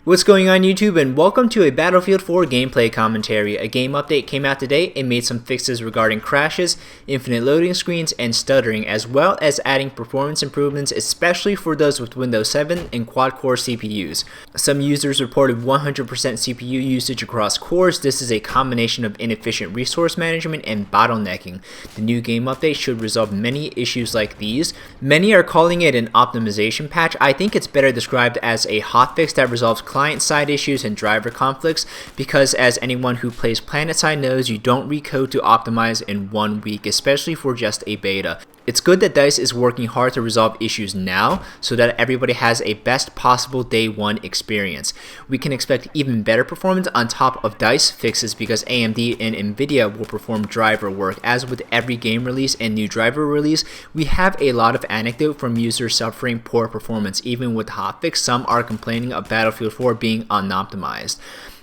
What's going on YouTube, and welcome to a Battlefield 4 gameplay commentary. A game update came out today and made some fixes regarding crashes, infinite loading screens, and stuttering, as well as adding performance improvements, especially for those with Windows 7 and quad-core CPUs. Some users reported 100% CPU usage across cores. This is a combination of inefficient resource management and bottlenecking. The new game update should resolve many issues like these. Many are calling it an optimization patch. I think it's better described as a hotfix that resolves client-side issues and driver conflicts, because as anyone who plays planet-side knows, you don't recode to optimize in 1 week, especially for just a beta. It's good that DICE is working hard to resolve issues now so that everybody has a best possible day one experience. We can expect even better performance on top of DICE fixes because AMD and Nvidia will perform driver work. As with every game release and new driver release, we have a lot of anecdote from users suffering poor performance. Even with hotfix, some are complaining of Battlefield 4 being unoptimized.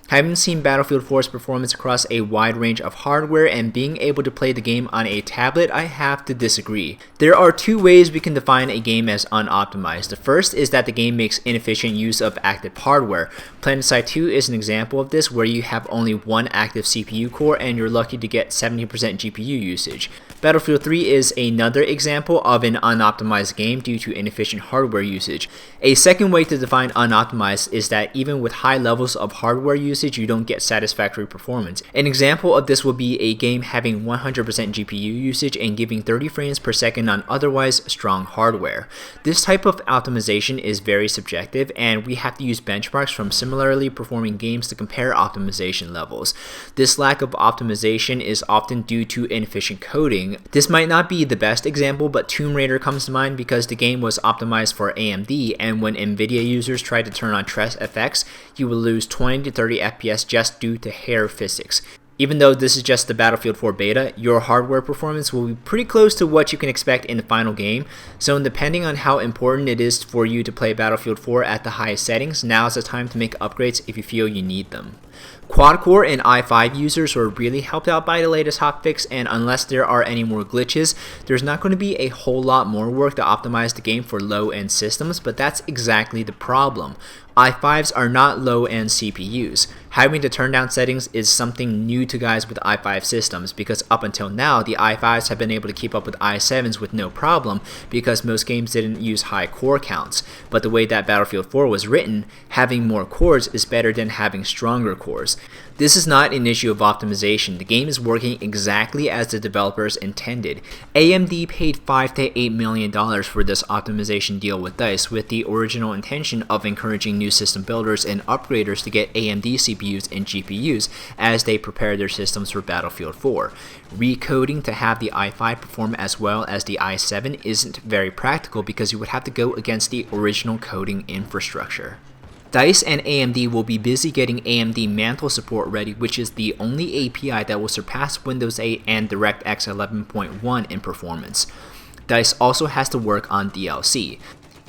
Having seen Battlefield 4's performance across a wide range of hardware and being able to play the game on a tablet, I have to disagree. There are two ways we can define a game as unoptimized. The first is that the game makes inefficient use of active hardware. PlanetSide 2 is an example of this, where you have only one active CPU core and you're lucky to get 70% GPU usage. Battlefield 3 is another example of an unoptimized game due to inefficient hardware usage. A second way to define unoptimized is that even with high levels of hardware usage, you don't get satisfactory performance. An example of this would be a game having 100% GPU usage and giving 30 frames per second on otherwise strong hardware. This type of optimization is very subjective, and we have to use benchmarks from similarly performing games to compare optimization levels. This lack of optimization is often due to inefficient coding. This might not be the best example, but Tomb Raider comes to mind because the game was optimized for AMD, and when Nvidia users tried to turn on TressFX, you would lose 20 to 30 FPS just due to hair physics. Even though this is just the Battlefield 4 beta, your hardware performance will be pretty close to what you can expect in the final game, so depending on how important it is for you to play Battlefield 4 at the highest settings, now is the time to make upgrades if you feel you need them. Quad-core and i5 users were really helped out by the latest hotfix, and unless there are any more glitches, there's not going to be a whole lot more work to optimize the game for low-end systems, but that's exactly the problem. i5s are not low-end CPUs. Having to turn down settings is something new to guys with i5 systems, because up until now, the i5s have been able to keep up with i7s with no problem because most games didn't use high core counts. But the way that Battlefield 4 was written, having more cores is better than having stronger cores. This is not an issue of optimization. The game is working exactly as the developers intended. AMD paid $5 to $8 million for this optimization deal with DICE, with the original intention of encouraging new system builders and upgraders to get AMD CPUs and GPUs as they prepare their systems for Battlefield 4. Recoding to have the i5 perform as well as the i7 isn't very practical because you would have to go against the original coding infrastructure. DICE and AMD will be busy getting AMD Mantle support ready, which is the only API that will surpass Windows 8 and DirectX 11.1 in performance. DICE also has to work on DLC.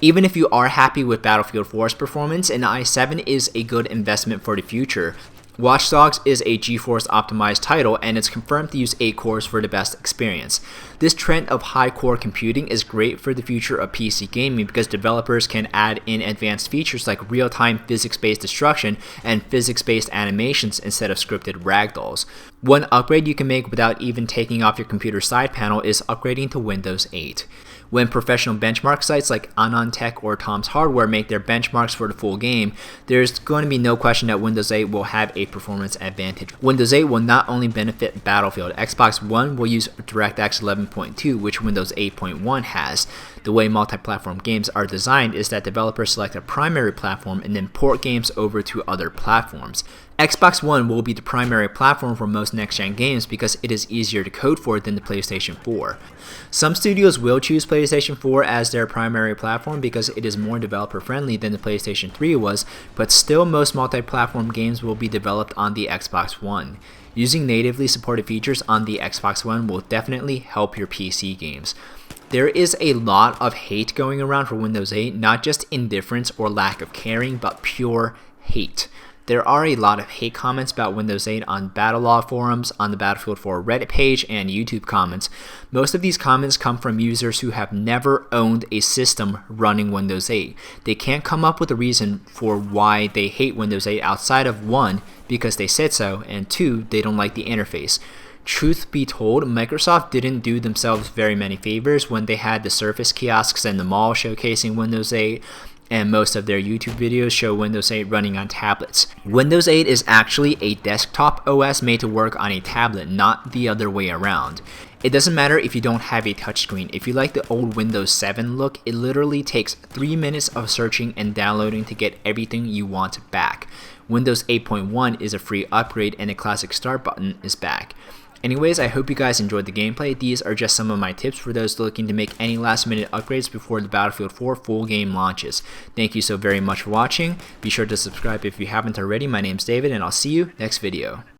Even if you are happy with Battlefield 4's performance, an i7 is a good investment for the future. Watch Dogs is a GeForce optimized title, and it's confirmed to use 8 cores for the best experience. This trend of high core computing is great for the future of PC gaming because developers can add in advanced features like real-time physics-based destruction and physics-based animations instead of scripted ragdolls. One upgrade you can make without even taking off your computer's side panel is upgrading to Windows 8. When professional benchmark sites like AnonTech or Tom's Hardware make their benchmarks for the full game, there's going to be no question that Windows 8 will have a performance advantage. Windows 8 will not only benefit Battlefield, Xbox One will use DirectX 11.2, which Windows 8.1 has. The way multi-platform games are designed is that developers select a primary platform and then port games over to other platforms. Xbox One will be the primary platform for most next-gen games because it is easier to code for than the PlayStation 4. Some studios will choose PlayStation 4 as their primary platform because it is more developer-friendly than the PlayStation 3 was, but still most multi-platform games will be developed on the Xbox One. Using natively supported features on the Xbox One will definitely help your PC games. There is a lot of hate going around for Windows 8, not just indifference or lack of caring, but pure hate. There are a lot of hate comments about Windows 8 on Battlelog forums, on the Battlefield 4 Reddit page, and YouTube comments. Most of these comments come from users who have never owned a system running Windows 8. They can't come up with a reason for why they hate Windows 8 outside of 1, because they said so, and 2, they don't like the interface. Truth be told, Microsoft didn't do themselves very many favors when they had the Surface kiosks in the mall showcasing Windows 8, and most of their YouTube videos show Windows 8 running on tablets. Windows 8 is actually a desktop OS made to work on a tablet, not the other way around. It doesn't matter if you don't have a touchscreen. If you like the old Windows 7 look, it literally takes 3 minutes of searching and downloading to get everything you want back. Windows 8.1 is a free upgrade and the classic start button is back. Anyways, I hope you guys enjoyed the gameplay. These are just some of my tips for those looking to make any last minute upgrades before the Battlefield 4 full game launches. Thank you so very much for watching. Be sure to subscribe if you haven't already. My name's David and I'll see you next video.